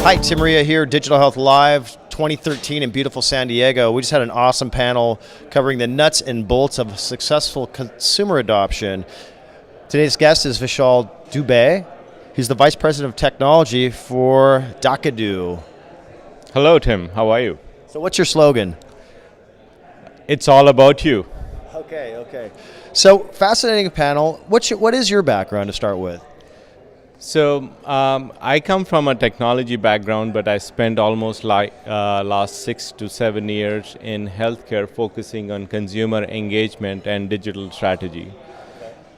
Hi, Tim Reha here, Digital Health Live 2013 in beautiful San Diego. We just had an awesome panel covering the nuts and bolts of successful consumer adoption. Today's guest is Vishal Dubey. He's the Vice President of Technology for Dacadoo. Hello, Tim. How are you? So what's your slogan? It's all about you. Okay. So fascinating panel. What is your background to start with? So I come from a technology background, but I spent almost last 6 to 7 years in healthcare, focusing on consumer engagement and digital strategy.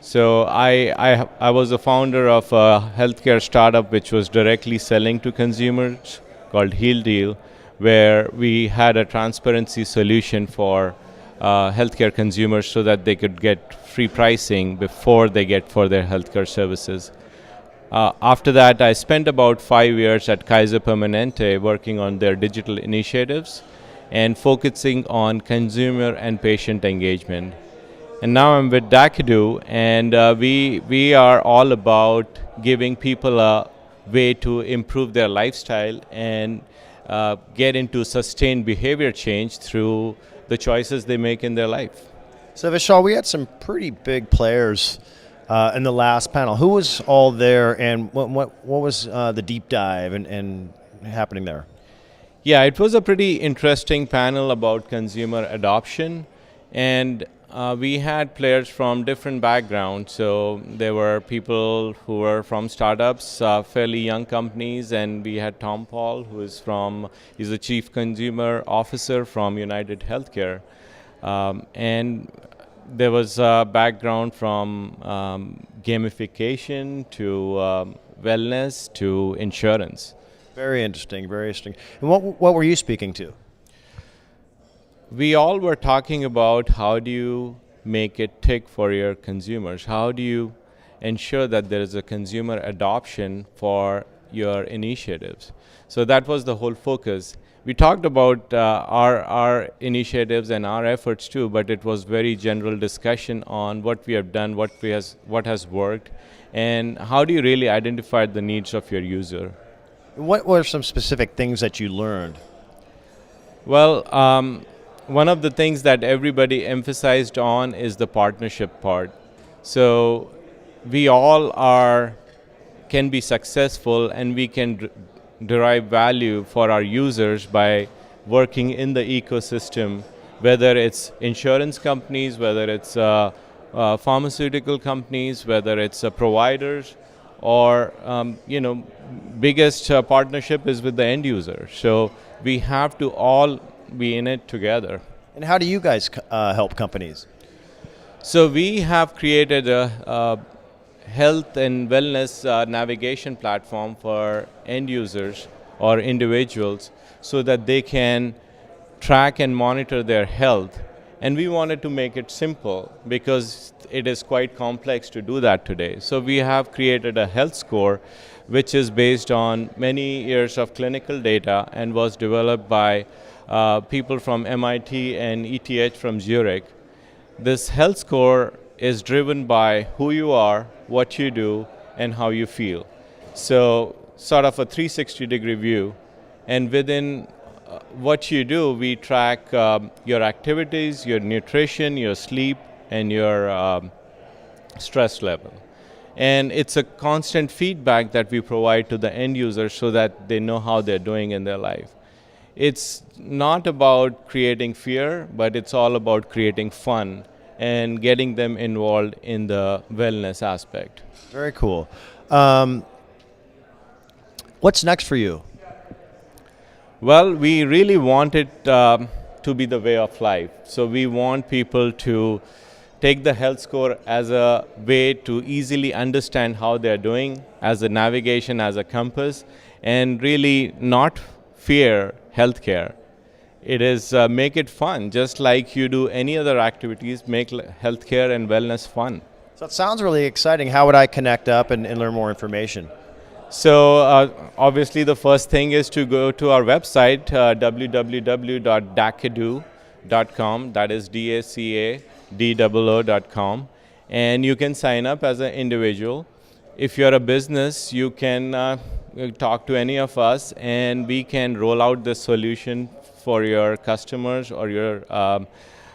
So I was a founder of a healthcare startup which was directly selling to consumers called Heal Deal, where we had a transparency solution for healthcare consumers so that they could get free pricing before they get for their healthcare services. After that, I spent about 5 years at Kaiser Permanente working on their digital initiatives and focusing on consumer and patient engagement. And now I'm with Dacadoo, and we are all about giving people a way to improve their lifestyle and get into sustained behavior change through the choices they make in their life. So Vishal, we had some pretty big players in the last panel. Who was all there, and what was the deep dive and happening there? Yeah, it was a pretty interesting panel about consumer adoption, and we had players from different backgrounds. So there were people who were from startups, fairly young companies, and we had Tom Paul, he's a chief consumer officer from United Healthcare, and there was a background from gamification to wellness to insurance. Very interesting, very interesting. And what were you speaking to? We all were talking about how do you make it tick for your consumers? How do you ensure that there is a consumer adoption for your initiatives? So that was the whole focus. We talked about our initiatives and our efforts too, but it was very general discussion on what we have done, what has worked, and how do you really identify the needs of your user. What were some specific things that you learned? Well, one of the things that everybody emphasized on is the partnership part. So we all can be successful, and we can derive value for our users by working in the ecosystem, whether it's insurance companies, whether it's pharmaceutical companies, whether it's providers, or biggest partnership is with the end user. So we have to all be in it together. And how do you guys help companies? So we have created a health and wellness navigation platform for end users or individuals so that they can track and monitor their health. And we wanted to make it simple because it is quite complex to do that today. So we have created a health score which is based on many years of clinical data and was developed by people from MIT and ETH from Zurich. This health score is driven by who you are, what you do, and how you feel. So sort of a 360-degree view. And within what you do, we track your activities, your nutrition, your sleep, and your stress level. And it's a constant feedback that we provide to the end user so that they know how they're doing in their life. It's not about creating fear, but it's all about creating fun and getting them involved in the wellness aspect. Very cool. What's next for you? Well, we really want it to be the way of life. So we want people to take the health score as a way to easily understand how they're doing, as a navigation, as a compass, and really not fear healthcare. It is make it fun, just like you do any other activities, make healthcare and wellness fun. So it sounds really exciting. How would I connect up and learn more information? So obviously the first thing is to go to our website, www.dacadoo.com, that is DACADOO.com, and you can sign up as an individual. if you're a business, you can talk to any of us, and we can roll out the solution for your customers or your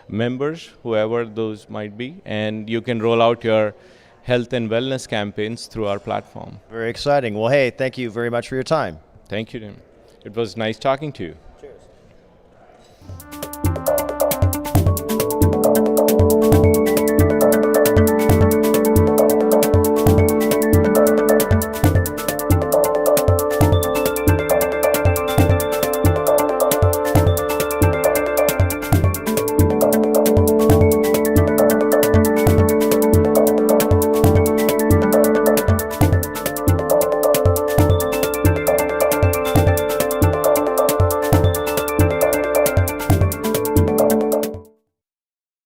members, whoever those might be, and you can roll out your health and wellness campaigns through our platform. Very exciting. Well, hey, thank you very much for your time. Thank you, Tim. It was nice talking to you.